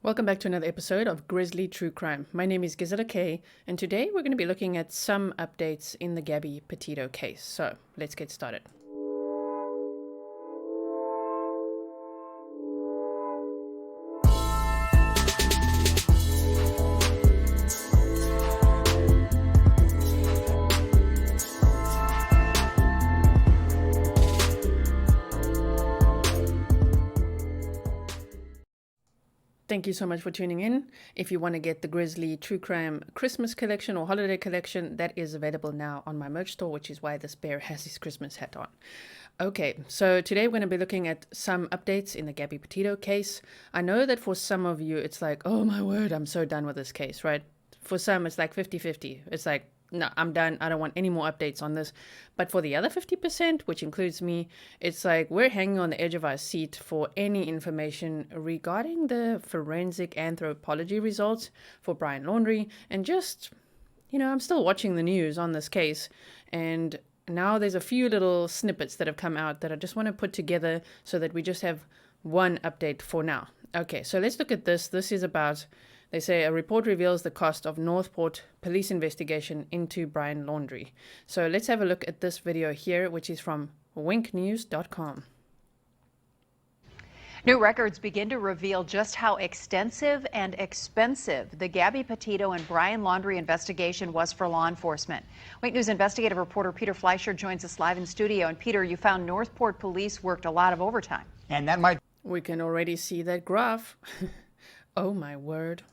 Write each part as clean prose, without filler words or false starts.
Welcome back to another episode of Grizzly True Crime. My name is Gisela K, and today we're going to be looking at some updates in the Gabby Petito case. So let's get started. Thank you so much for tuning in. If you want to get the Grizzly True Crime Christmas collection or holiday collection, that is available now on my merch store, which is why this bear has his Christmas hat on. Okay, so today we're going to be looking at some updates in the Gabby Petito case. I know that for some of you, it's like, oh my word, I'm so done with this case, right? For some, it's like 50-50. It's like, no, I'm done. I don't want any more updates on this. But for the other 50%, which includes me, it's like we're hanging on the edge of our seat for any information regarding the forensic anthropology results for Brian Laundrie. And just, I'm still watching the news on this case. And now there's a few little snippets that have come out that I just want to put together so that we just have one update for now. Okay, so let's look at this. This is about... They say a report reveals the cost of Northport police investigation into Brian Laundrie. So let's have a look at this video here, which is from winknews.com. New records begin to reveal just how extensive and expensive the Gabby Petito and Brian Laundrie investigation was for law enforcement. Wink News investigative reporter Peter Fleischer joins us live in studio. And Peter, you found Northport police worked a lot of overtime. And that might... We can already see that graph. Oh my word.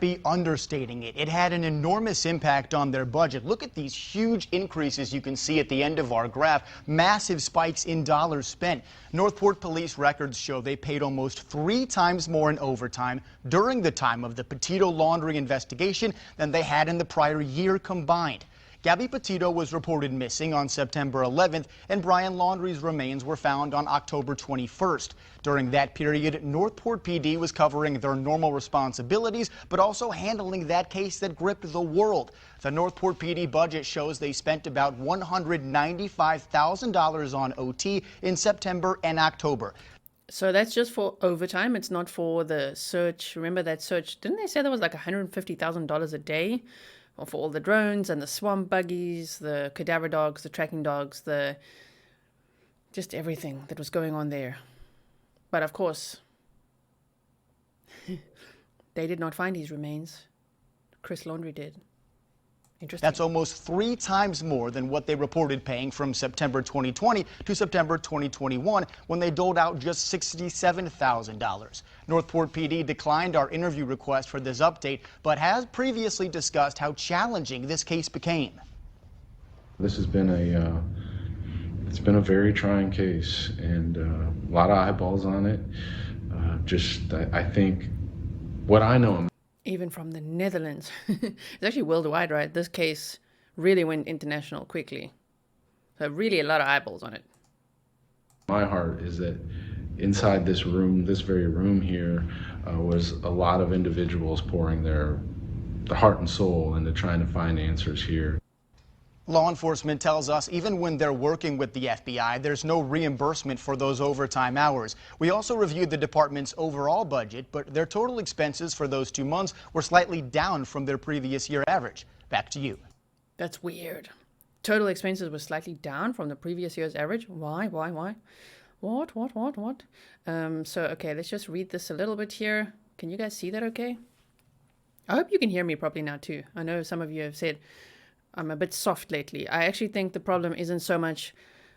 Be understating it. It had an enormous impact on their budget. Look at these huge increases you can see at the end of our graph. Massive spikes in dollars spent. Northport police records show they paid almost 3 times more in overtime during the time of the Petito Laundrie investigation than they had in the prior year combined. Gabby Petito was reported missing on September 11th, and Brian Laundrie's remains were found on October 21st. During that period, Northport PD was covering their normal responsibilities, but also handling that case that gripped the world. The Northport PD budget shows they spent about $195,000 on OT in September and October. So that's just for overtime. It's not for the search. Remember that search? Didn't they say there was like $150,000 a day? Or for all the drones and the swamp buggies, the cadaver dogs, the tracking dogs, just everything that was going on there. But of course, they did not find his remains. Chris Laundrie did. Interesting. That's almost 3 times more than what they reported paying from September 2020 to September 2021 when they doled out just $67,000. Northport PD declined our interview request for this update, but has previously discussed how challenging this case became. This has been it's been a very trying case, and a lot of eyeballs on it. I think what I know. Even from the Netherlands. It's actually worldwide, right? This case really went international quickly. So really a lot of eyeballs on it. My heart is that inside this room, this very room here, was a lot of individuals pouring their heart and soul into trying to find answers here. Law enforcement tells us even when they're working with the FBI, there's no reimbursement for those overtime hours. We also reviewed the department's overall budget, but their total expenses for those 2 months were slightly down from their previous year average. Back to you. That's weird. Total expenses were slightly down from the previous year's average. Why? What? So, okay, let's just read this a little bit here. Can you guys see that okay? I hope you can hear me properly now too. I know some of you have said I'm a bit soft lately. I actually think the problem isn't so much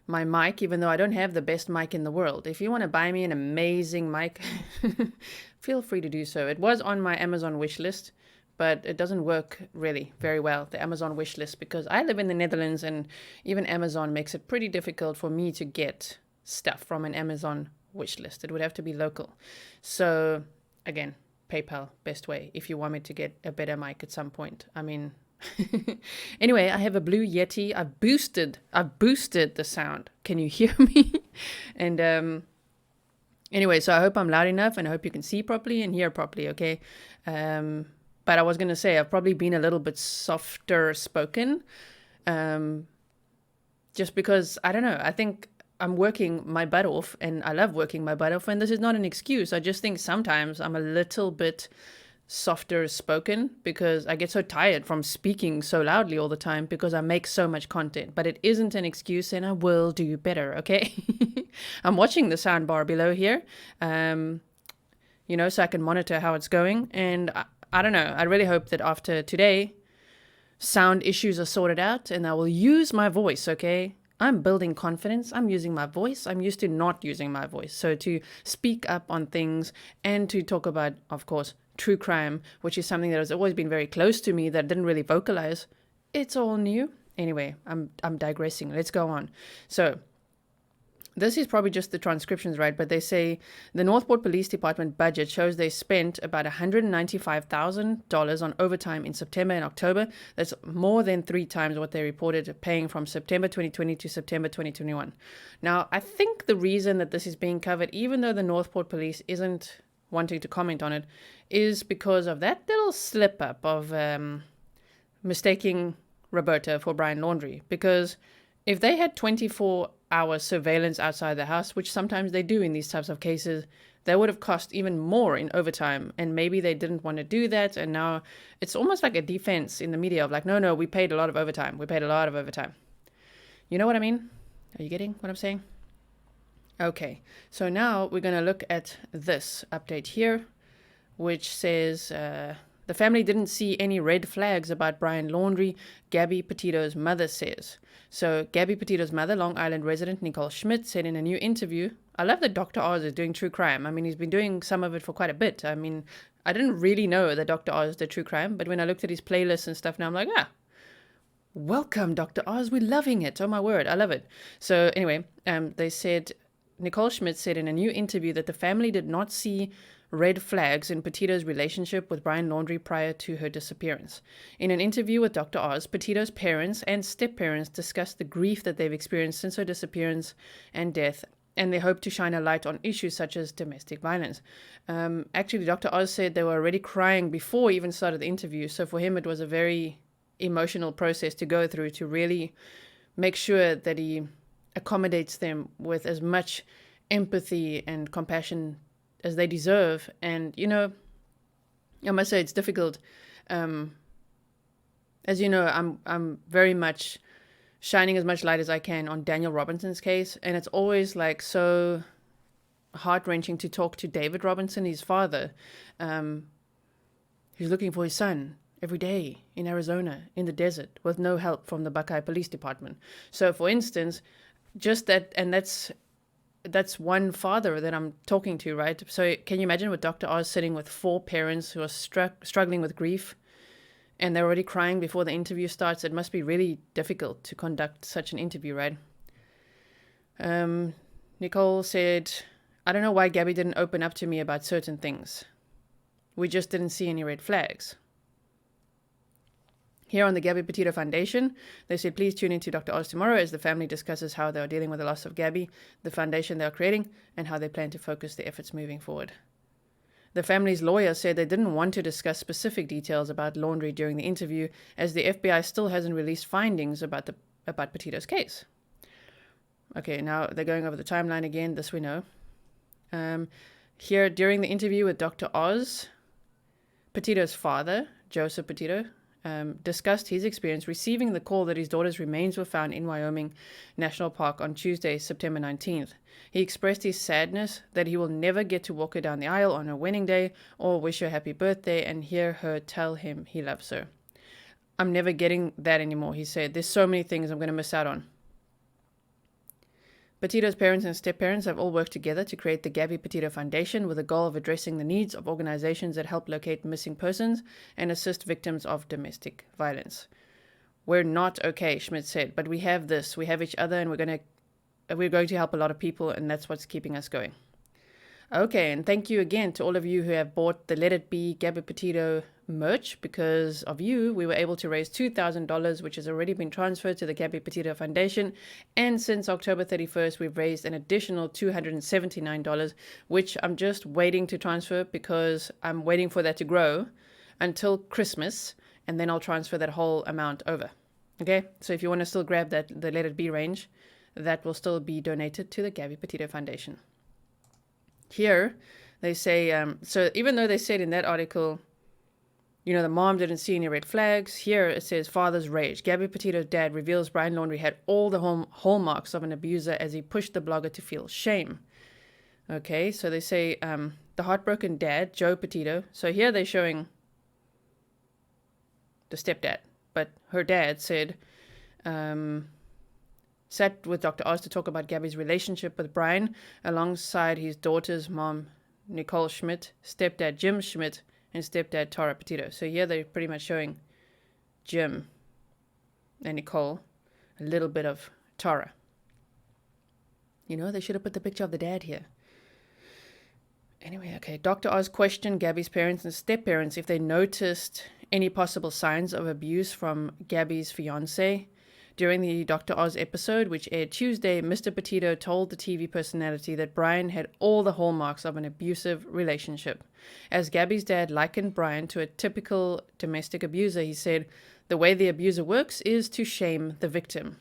my mic, even though I don't have the best mic in the world. If you want to buy me an amazing mic, feel free to do so. It was on my Amazon wish list, but it doesn't work really very well, the Amazon wish list, because I live in the Netherlands and even Amazon makes it pretty difficult for me to get stuff from an Amazon wish list. It would have to be local. So again, PayPal, best way if you want me to get a better mic at some point. I mean... Anyway, I have a Blue Yeti. I've boosted the sound. Can you hear me? And anyway, so I hope I'm loud enough and I hope you can see properly and hear properly, okay? But I was going to say I've probably been a little bit softer spoken just because, I don't know, I think I'm working my butt off, and I love working my butt off, and this is not an excuse. I just think sometimes I'm a little bit softer spoken because I get so tired from speaking so loudly all the time because I make so much content. But it isn't an excuse, and I will do better, okay? I'm watching the sound bar below here, so I can monitor how it's going. And I don't know, I really hope that after today, sound issues are sorted out and I will use my voice, okay? I'm building confidence. I'm using my voice. I'm used to not using my voice. So to speak up on things and to talk about, of course, true crime, which is something that has always been very close to me that I didn't really vocalize. It's all new. Anyway, I'm digressing. Let's go on. So this is probably just the transcriptions, right? But they say the Northport Police Department budget shows they spent about $195,000 on overtime in September and October. That's more than 3 times what they reported paying from September 2020 to September 2021. Now, I think the reason that this is being covered, even though the Northport Police isn't wanting to comment on it, is because of that little slip up of mistaking Roberta for Brian Laundrie. Because if they had 24-hour surveillance outside the house, which sometimes they do in these types of cases, that would have cost even more in overtime. And maybe they didn't want to do that. And now it's almost like a defense in the media of like, no, we paid a lot of overtime. We paid a lot of overtime. You know what I mean? Are you getting what I'm saying? Okay, so now we're going to look at this update here, which says the family didn't see any red flags about Brian Laundrie, Gabby Petito's mother says. So Gabby Petito's mother, Long Island resident Nicole Schmidt, said in a new interview, I love that Dr. Oz is doing true crime. I mean, he's been doing some of it for quite a bit. I mean, I didn't really know that Dr. Oz did true crime, but when I looked at his playlists and stuff now, I'm like, welcome, Dr. Oz. We're loving it. Oh, my word. I love it. So anyway, they said, Nicole Schmidt said in a new interview that the family did not see red flags in Petito's relationship with Brian Laundrie prior to her disappearance. In an interview with Dr. Oz, Petito's parents and step-parents discussed the grief that they've experienced since her disappearance and death, and they hope to shine a light on issues such as domestic violence. Actually, Dr. Oz said they were already crying before he even started the interview, so for him it was a very emotional process to go through to really make sure that he accommodates them with as much empathy and compassion as they deserve. And, I must say it's difficult. As you know, I'm very much shining as much light as I can on Daniel Robinson's case. And it's always like so heart-wrenching to talk to David Robinson, his father, who's looking for his son every day in Arizona, in the desert, with no help from the Buckeye Police Department. So, for instance, just that, and that's one father that I'm talking to, right? So can you imagine with Dr. Oz sitting with 4 parents who are struggling with grief, and they're already crying before the interview starts? It must be really difficult to conduct such an interview, right? Nicole said, I don't know why Gabby didn't open up to me about certain things. We just didn't see any red flags. Here on the Gabby Petito Foundation, they said, please tune in to Dr. Oz tomorrow as the family discusses how they are dealing with the loss of Gabby, the foundation they are creating, and how they plan to focus their efforts moving forward. The family's lawyer said they didn't want to discuss specific details about Laundrie during the interview, as the FBI still hasn't released findings about Petito's case. Okay, now they're going over the timeline again. This we know. Here, during the interview with Dr. Oz, Petito's father, Joseph Petito, discussed his experience receiving the call that his daughter's remains were found in Wyoming National Park on Tuesday, September 19th. He expressed his sadness that he will never get to walk her down the aisle on her wedding day or wish her happy birthday and hear her tell him he loves her. I'm never getting that anymore, he said. There's so many things I'm going to miss out on. Petito's parents and step-parents have all worked together to create the Gabby Petito Foundation with the goal of addressing the needs of organizations that help locate missing persons and assist victims of domestic violence. We're not okay, Schmidt said, but we have this, we have each other, and we're going to help a lot of people, and that's what's keeping us going. Okay, and thank you again to all of you who have bought the Let It Be Gabby Petito merch. Because of you, we were able to raise $2,000, which has already been transferred to the Gabby Petito Foundation. And since October 31st, we've raised an additional $279, which I'm just waiting to transfer because I'm waiting for that to grow until Christmas, and then I'll transfer that whole amount over. Okay, so if you want to still grab that, the Let It Be range, that will still be donated to the Gabby Petito Foundation. Here, they say, so even though they said in that article, the mom didn't see any red flags, here it says father's rage. Gabby Petito's dad reveals Brian Laundrie had all the hallmarks of an abuser as he pushed the blogger to feel shame. Okay, so they say the heartbroken dad, Joe Petito. So here they're showing the stepdad, but her dad said, sat with Dr. Oz to talk about Gabby's relationship with Brian alongside his daughter's mom, Nicole Schmidt, stepdad Jim Schmidt, and stepdad Tara Petito. So here they're pretty much showing Jim and Nicole, a little bit of Tara. They should have put the picture of the dad here. Anyway, okay. Dr. Oz questioned Gabby's parents and step-parents if they noticed any possible signs of abuse from Gabby's fiancé. During the Dr. Oz episode, which aired Tuesday, Mr. Petito told the TV personality that Brian had all the hallmarks of an abusive relationship. As Gabby's dad likened Brian to a typical domestic abuser, he said, "The way the abuser works is to shame the victim."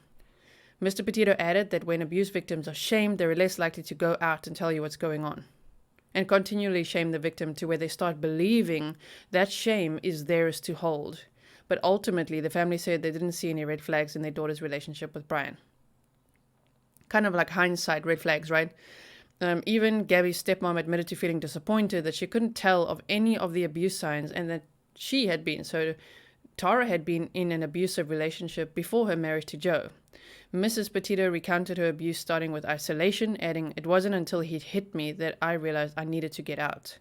Mr. Petito added that when abuse victims are shamed, they're less likely to go out and tell you what's going on, and continually shame the victim to where they start believing that shame is theirs to hold. But ultimately, the family said they didn't see any red flags in their daughter's relationship with Brian. Kind of like hindsight red flags, right? Even Gabby's stepmom admitted to feeling disappointed that she couldn't tell of any of the abuse signs and that she had been. So Tara had been in an abusive relationship before her marriage to Joe. Mrs. Petito recounted her abuse starting with isolation, adding, "It wasn't until he hit me that I realized I needed to get out."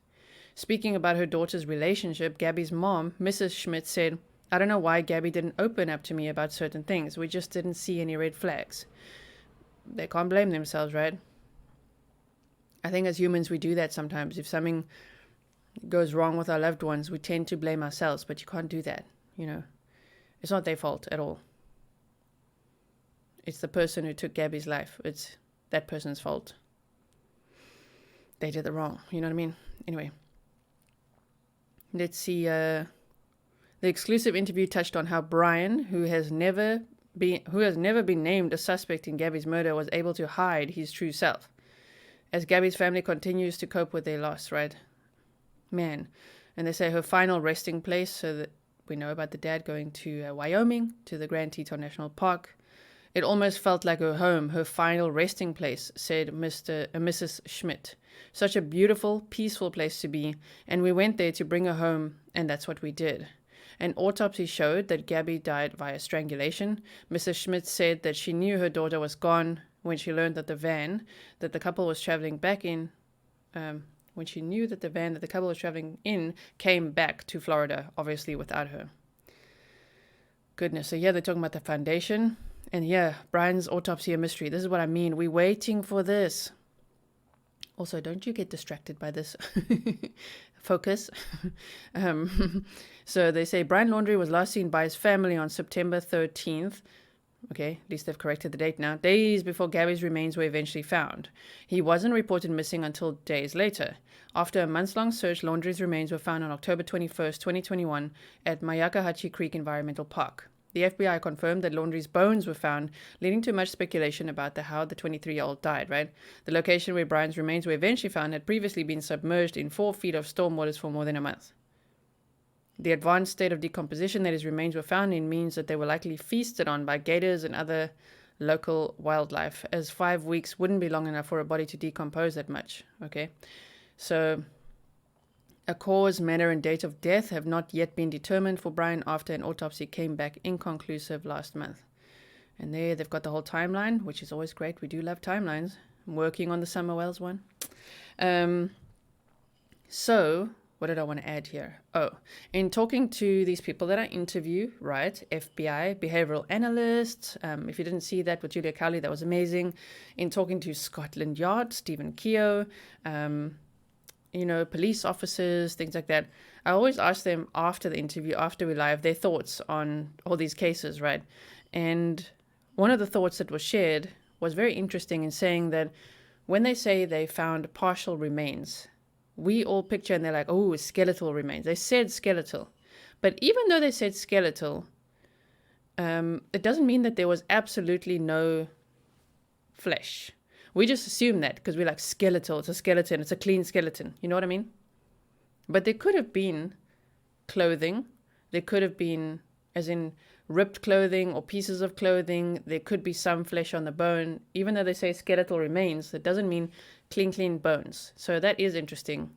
Speaking about her daughter's relationship, Gabby's mom, Mrs. Schmidt, said, "I don't know why Gabby didn't open up to me about certain things. We just didn't see any red flags." They can't blame themselves, right? I think as humans we do that sometimes. If something goes wrong with our loved ones, we tend to blame ourselves, but you can't do that, It's not their fault at all. It's the person who took Gabby's life. It's that person's fault. They did it wrong, you know what I mean? Anyway, let's see. The exclusive interview touched on how Brian, who has never been named a suspect in Gabby's murder, was able to hide his true self. As Gabby's family continues to cope with their loss, right? Man. And they say her final resting place, so that we know about the dad going to Wyoming, to the Grand Teton National Park. It almost felt like her home, her final resting place, said Mrs. Schmidt. Such a beautiful, peaceful place to be, and we went there to bring her home, and that's what we did. An autopsy showed that Gabby died via strangulation. Mrs. Schmidt said that she knew her daughter was gone when she learned that the van that the couple was traveling in came back to Florida, obviously without her. Goodness, so yeah, they're talking about the foundation. And yeah, Brian's autopsy a mystery. This is what I mean. We're waiting for this. Also, don't you get distracted by this. Focus. So they say Brian Laundrie was last seen by his family on September 13th. Okay, at least they've corrected the date now. Days before Gabby's remains were eventually found. He wasn't reported missing until days later. After a months-long search, Laundrie's remains were found on October 21st, 2021 at Mayakahatchee Creek Environmental Park. The FBI confirmed that Laundrie's bones were found, leading to much speculation about how the 23-year-old died, right? The location where Brian's remains were eventually found had previously been submerged in 4 feet of storm waters for more than a month. The advanced state of decomposition that his remains were found in means that they were likely feasted on by gators and other local wildlife, as 5 weeks wouldn't be long enough for a body to decompose that much, okay? So a cause, manner, and date of death have not yet been determined for Brian after an autopsy came back inconclusive last month. And there they've got the whole timeline, which is always great. We do love timelines. I'm working on the Summer Wells one. So what did I want to add here? Oh, in talking to these people that I interview, right, FBI, behavioral analysts, if you didn't see that with Julia Cowley, that was amazing. In talking to Scotland Yard, Stephen Keogh, police officers, things like that, I always ask them after the interview, after we live, their thoughts on all these cases, right? And one of the thoughts that was shared was very interesting in saying that when they say they found partial remains, we all picture and they're like, oh, skeletal remains. They said skeletal. But even though they said skeletal, it doesn't mean that there was absolutely no flesh. We just assume that because we're like skeletal. It's a skeleton. It's a clean skeleton. You know what I mean? But there could have been clothing. There could have been, as in ripped clothing or pieces of clothing. There could be some flesh on the bone. Even though they say skeletal remains, that doesn't mean clean bones. So that is interesting.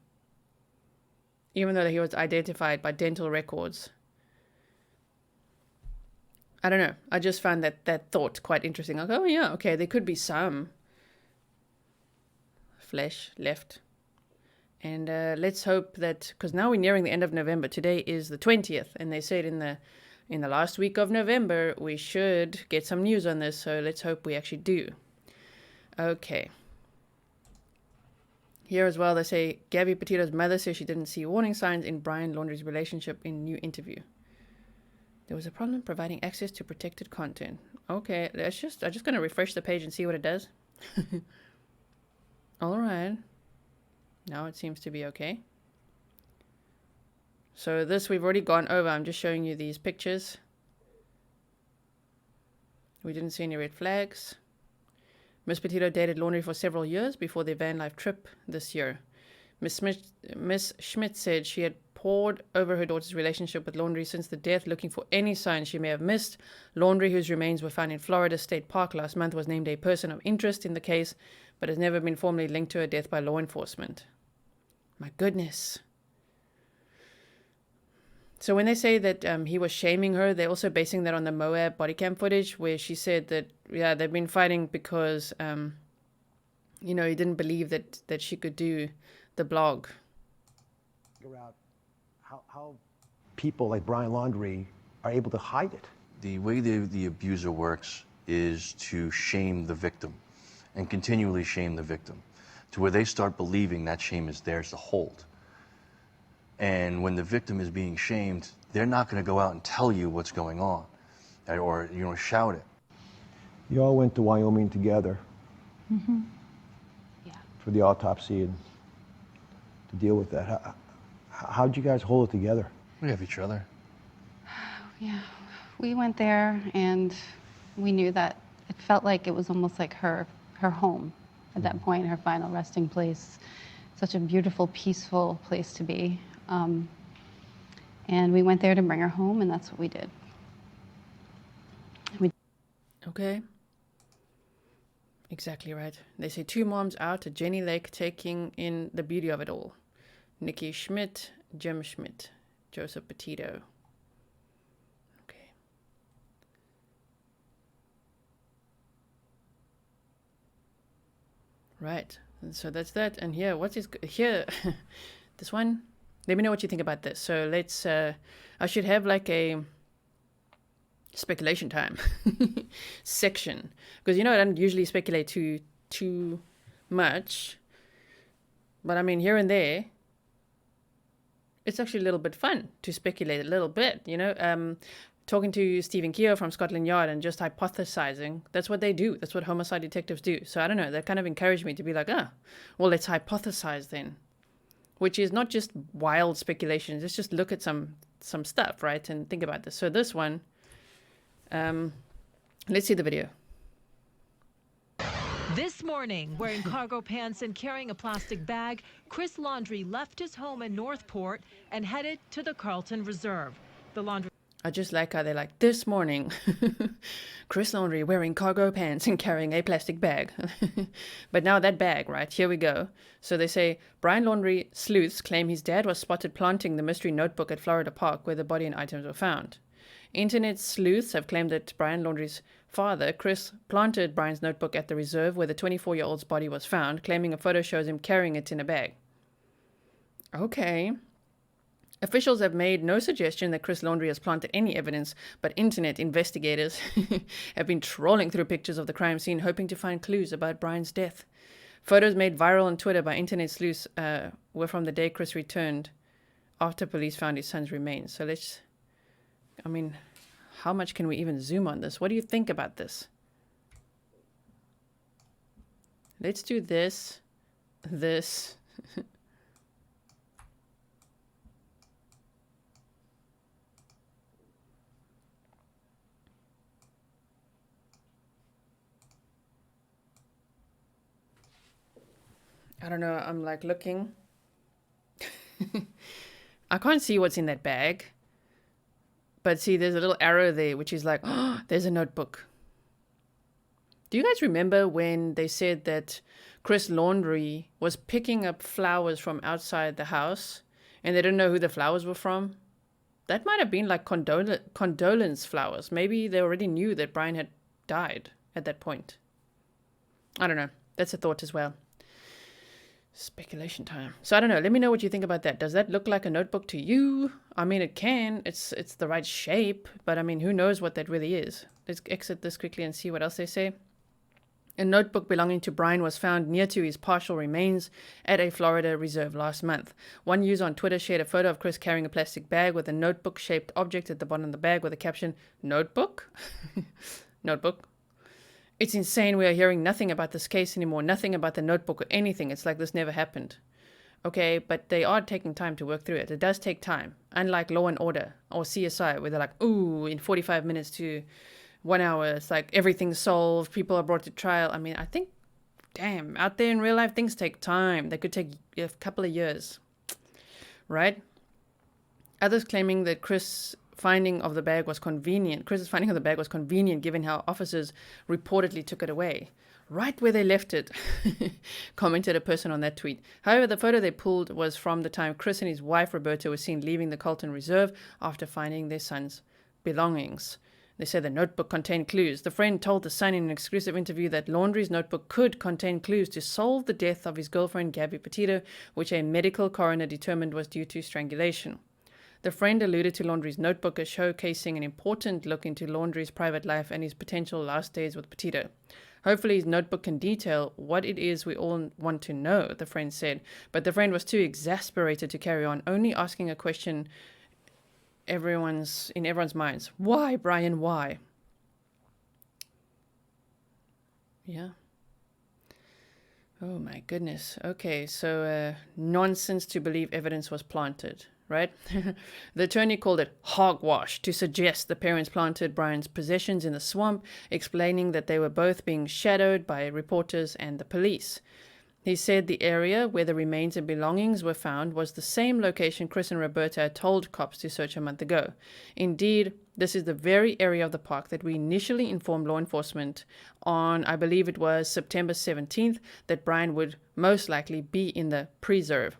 Even though he was identified by dental records. I don't know. I just found that thought quite interesting. Like, oh yeah, okay, there could be some flesh left. And let's hope that, because now we're nearing the end of November. Today is the 20th, and they said in the last week of November we should get some news on this. So let's hope we actually do. Okay. Here as well, they say Gabby Petito's mother says she didn't see warning signs in Brian Laundrie's relationship in new interview. There was a problem providing access to protected I'm just going to refresh the page and see what it does. All right. Now it seems to be okay. So this we've already gone over. I'm just showing you these pictures. We didn't see any red flags. Miss Petito dated Laundrie for several years before their van life trip this year. Miss Schmidt said she had pored over her daughter's relationship with Laundrie since the death, looking for any signs she may have missed. Laundrie, whose remains were found in Florida State Park last month, was named a person of interest in the case, but has never been formally linked to her death by law enforcement. My goodness. So when they say that he was shaming her, they're also basing that on the Moab body cam footage where she said that, yeah, they've been fighting because, he didn't believe that she could do the blog. Figure out how people like Brian Laundrie are able to hide it. The way the abuser works is to shame the victim and continually shame the victim to where they start believing that shame is theirs to hold. And when the victim is being shamed, they're not going to go out and tell you what's going on or, shout it. You all went to Wyoming together. Mm-hmm. Yeah. For the autopsy and to deal with that. How'd you guys hold it together? We have each other. Yeah, we went there and we knew that it felt like it was almost like her home at that point, her final resting place. Such a beautiful, peaceful place to be. And we went there to bring her home, and that's what we did. Okay. Exactly right. They say two moms out at Jenny Lake taking in the beauty of it all. Nikki Schmidt, Jim Schmidt, Joseph Petito. Okay. Right. And so that's that. And here, here, this one. Let me know what you think about this. So let's, I should have like a speculation time section. Because, I don't usually speculate too much. But I mean, here and there, it's actually a little bit fun to speculate a little bit, talking to Stephen Keogh from Scotland Yard and just hypothesizing. That's what they do. That's what homicide detectives do. So I don't know. That kind of encouraged me to be like, well, let's hypothesize then. Which is not just wild speculations. It's just look at some stuff, right? And think about this. So this one, let's see the video. This morning, wearing cargo pants and carrying a plastic bag, Chris Laundrie left his home in Northport and headed to the Carlton Reserve. The Laundrie. I just like how they're like, this morning, Chris Laundrie wearing cargo pants and carrying a plastic bag. But now that bag, right, here we go. So they say, Brian Laundrie sleuths claim his dad was spotted planting the mystery notebook at Florida Park where the body and items were found. Internet sleuths have claimed that Brian Laundrie's father, Chris, planted Brian's notebook at the reserve where the 24-year-old's body was found, claiming a photo shows him carrying it in a bag. Okay. Officials have made no suggestion that Chris Laundrie has planted any evidence, but internet investigators have been trawling through pictures of the crime scene, hoping to find clues about Brian's death. Photos made viral on Twitter by internet sleuths were from the day Chris returned after police found his son's remains. So how much can we even zoom on this? What do you think about this? Let's do this. I don't know, I'm like looking. I can't see what's in that bag. But see, there's a little arrow there, which is like, oh, there's a notebook. Do you guys remember when they said that Chris Laundrie was picking up flowers from outside the house and they didn't know who the flowers were from? That might have been like condolence flowers. Maybe they already knew that Brian had died at that point. I don't know. That's a thought as well. Speculation time. So I don't know. Let me know what you think about that. Does that look like a notebook to you? I mean, it can. It's the right shape. But I mean, who knows what that really is? Let's exit this quickly and see what else they say. A notebook belonging to Brian was found near to his partial remains at a Florida reserve last month. One user on Twitter shared a photo of Chris carrying a plastic bag with a notebook-shaped object at the bottom of the bag with a caption, "Notebook?" Notebook. It's insane we are hearing nothing about this case anymore, nothing about the notebook or anything. It's like this never happened. Okay, but they are taking time to work through it. It does take time. Unlike Law and Order or CSI, where they're like, ooh, in 45 minutes to 1 hour, it's like everything's solved, people are brought to trial. I mean, I think, damn, out there in real life, things take time. They could take a couple of years, right? Others claiming that Chris's finding of the bag was convenient given how officers reportedly took it away. Right where they left it, commented a person on that tweet. However, the photo they pulled was from the time Chris and his wife Roberta were seen leaving the Carlton Reserve after finding their son's belongings. They said the notebook contained clues. The friend told The Sun in an exclusive interview that Laundrie's notebook could contain clues to solve the death of his girlfriend Gabby Petito, which a medical coroner determined was due to strangulation. The friend alluded to Laundrie's notebook as showcasing an important look into Laundrie's private life and his potential last days with Petito. Hopefully his notebook can detail what it is we all want to know, the friend said. But the friend was too exasperated to carry on, only asking a question in everyone's minds. Why, Brian, why? Yeah. Oh my goodness. Okay, so nonsense to believe evidence was planted, right? The attorney called it hogwash to suggest the parents planted Brian's possessions in the swamp, explaining that they were both being shadowed by reporters and the police. He said the area where the remains and belongings were found was the same location Chris and Roberta had told cops to search a month ago. Indeed, this is the very area of the park that we initially informed law enforcement on, I believe it was September 17th, that Brian would most likely be in the preserve.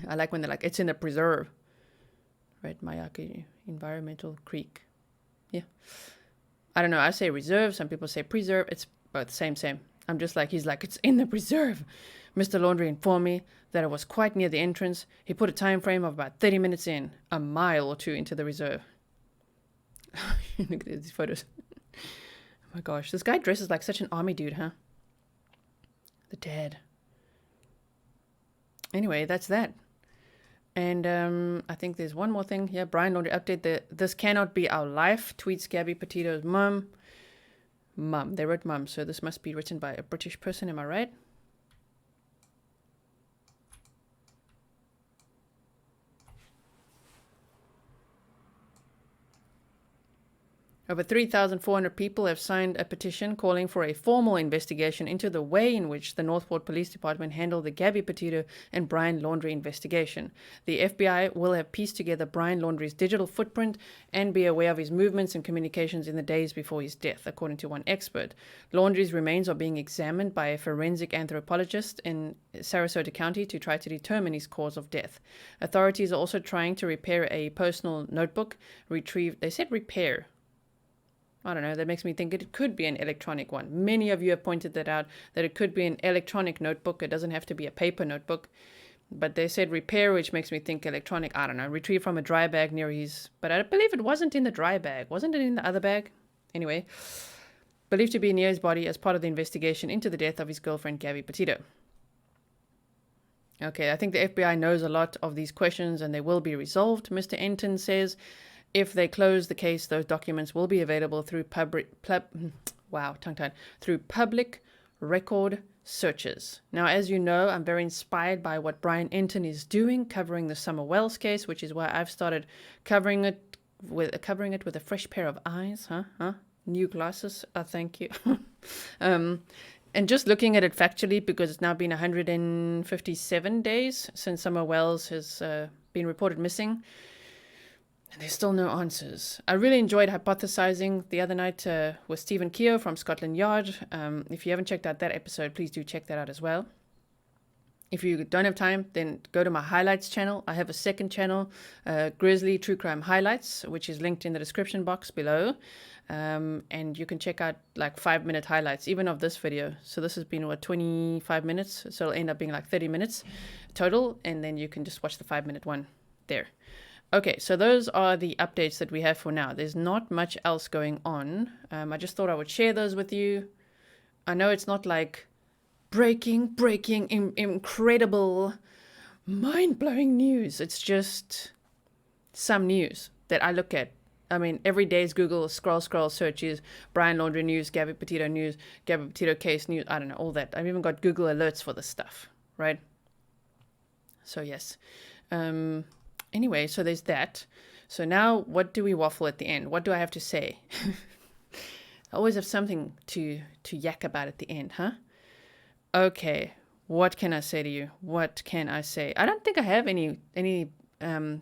I like when they're like, it's in the preserve. Right, Mayaki Environmental Creek. Yeah. I don't know, I say reserve, some people say preserve, it's both same. I'm just like, he's like, it's in the preserve. Mr. Laundrie informed me that it was quite near the entrance. He put a time frame of about 30 minutes in, a mile or two into the reserve. Look at these photos. Oh my gosh, this guy dresses like such an army dude, huh? The dad. Anyway, that's that. And I think there's one more thing here. Brian Laundrie update. This cannot be our life, tweets Gabby Petito's mum. They wrote mum, so this must be written by a British person, am I right? Over 3,400 people have signed a petition calling for a formal investigation into the way in which the Northport Police Department handled the Gabby Petito and Brian Laundrie investigation. The FBI will have pieced together Brian Laundrie's digital footprint and be aware of his movements and communications in the days before his death, according to one expert. Laundrie's remains are being examined by a forensic anthropologist in Sarasota County to try to determine his cause of death. Authorities are also trying to repair a personal notebook retrieved. They said repair. I don't know, that makes me think it could be an electronic one. Many of you have pointed that out, that it could be an electronic notebook. It doesn't have to be a paper notebook. But they said repair, which makes me think electronic. I don't know, retrieved from a dry bag near his... But I believe it wasn't in the dry bag. Wasn't it in the other bag? Anyway, believed to be near his body as part of the investigation into the death of his girlfriend, Gabby Petito. Okay, I think the FBI knows a lot of these questions and they will be resolved, Mr. Enton says. If they close the case, those documents will be available through public record searches. Now, as you know, I'm very inspired by what Brian Enton is doing, covering the Summer Wells case, which is why I've started covering it with a fresh pair of eyes. New glasses. Thank you. And just looking at it factually, because it's now been 157 days since Summer Wells has been reported missing, and there's still no answers. I really enjoyed hypothesizing the other night with Stephen Keogh from Scotland Yard. If you haven't checked out that episode, please do check that out as well. If you don't have time, then go to my highlights channel. I have a second channel, Grizzly True Crime Highlights, which is linked in the description box below. And you can check out like 5-minute highlights, even of this video. So this has been, 25 minutes? So it'll end up being like 30 minutes total. And then you can just watch the 5-minute one there. Okay, so those are the updates that we have for now. There's not much else going on. I just thought I would share those with you. I know it's not like breaking, incredible, mind-blowing news. It's just some news that I look at. I mean, every day's Google scroll searches, Brian Laundrie news, Gabby Petito news, Gabby Petito case news, I don't know, all that. I've even got Google alerts for this stuff, right? So yes. Anyway, so there's that. So now what do we waffle at the end? What do I have to say? I always have something to yak about at the end, huh? Okay, what can I say to you? What can I say? I don't think I have any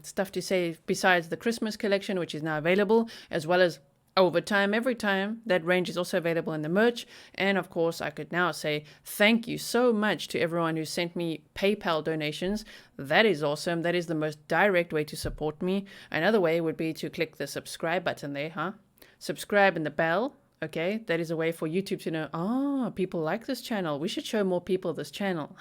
stuff to say besides the Christmas collection, which is now available, as well as Overtime Every Time. That range is also available in the merch. And of course, I could now say thank you so much to everyone who sent me PayPal donations. That is awesome. That is the most direct way to support me. Another way would be to click the subscribe button there, huh? Subscribe and the bell. Okay, that is a way for YouTube to know, people like this channel. We should show more people this channel.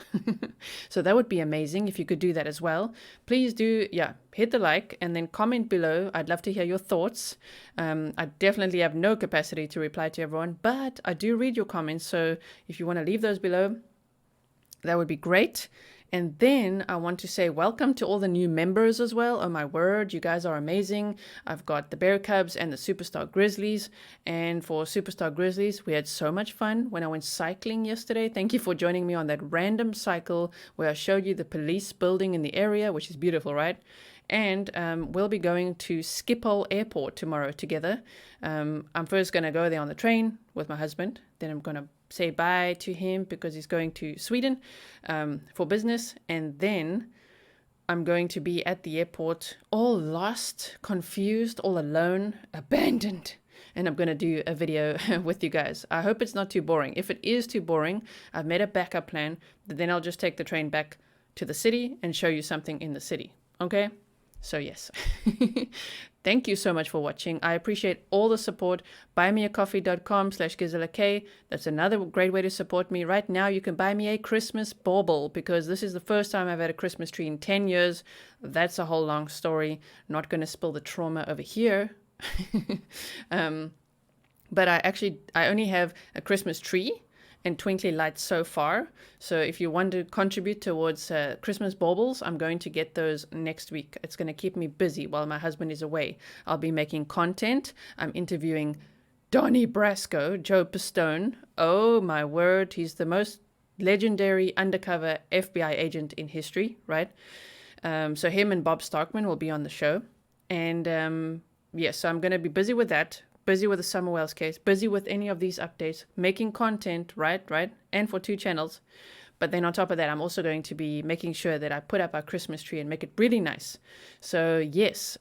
So that would be amazing if you could do that as well. Please do, hit the like and then comment below. I'd love to hear your thoughts. I definitely have no capacity to reply to everyone, but I do read your comments. So if you want to leave those below, that would be great. And then I want to say welcome to all the new members as well. Oh my word, you guys are amazing. I've got the Bear Cubs and the Superstar Grizzlies. And for Superstar Grizzlies, we had so much fun when I went cycling yesterday. Thank you for joining me on that random cycle where I showed you the police building in the area, which is beautiful, right? And we'll be going to Schiphol Airport tomorrow together. I'm first going to go there on the train with my husband. Then I'm going to say bye to him because he's going to Sweden for business. And then I'm going to be at the airport all lost, confused, all alone, abandoned. And I'm going to do a video with you guys. I hope it's not too boring. If it is too boring, I've made a backup plan. But then I'll just take the train back to the city and show you something in the city. Okay? So yes, thank you so much for watching. I appreciate all the support. buymeacoffee.com/Gisela K. That's another great way to support me. Right now, you can buy me a Christmas bauble because this is the first time I've had a Christmas tree in 10 years. That's a whole long story. Not going to spill the trauma over here. But I only have a Christmas tree and twinkly lights so far. So if you want to contribute towards Christmas baubles, I'm going to get those next week. It's going to keep me busy while my husband is away. I'll be making content. I'm interviewing Donnie Brasco, Joe Pistone. Oh my word, he's the most legendary undercover FBI agent in history, right? So him and Bob Starkman will be on the show. And so I'm going to be busy with that. Busy with the Summer Wells case, busy with any of these updates, making content, right, and for 2 channels. But then on top of that, I'm also going to be making sure that I put up our Christmas tree and make it really nice. So yes,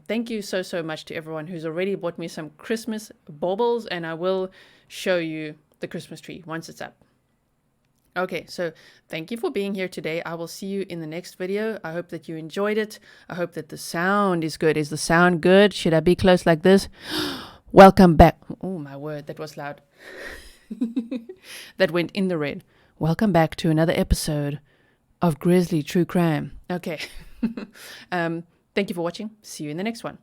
thank you so much to everyone who's already bought me some Christmas baubles, and I will show you the Christmas tree once it's up. Okay, so thank you for being here today. I will see you in the next video. I hope that you enjoyed it. I hope that the sound is good. Is the sound good? Should I be close like this? Welcome back. Oh, my word, that was loud. That went in the red. Welcome back to another episode of Grizzly True Crime. Okay. Thank you for watching. See you in the next one.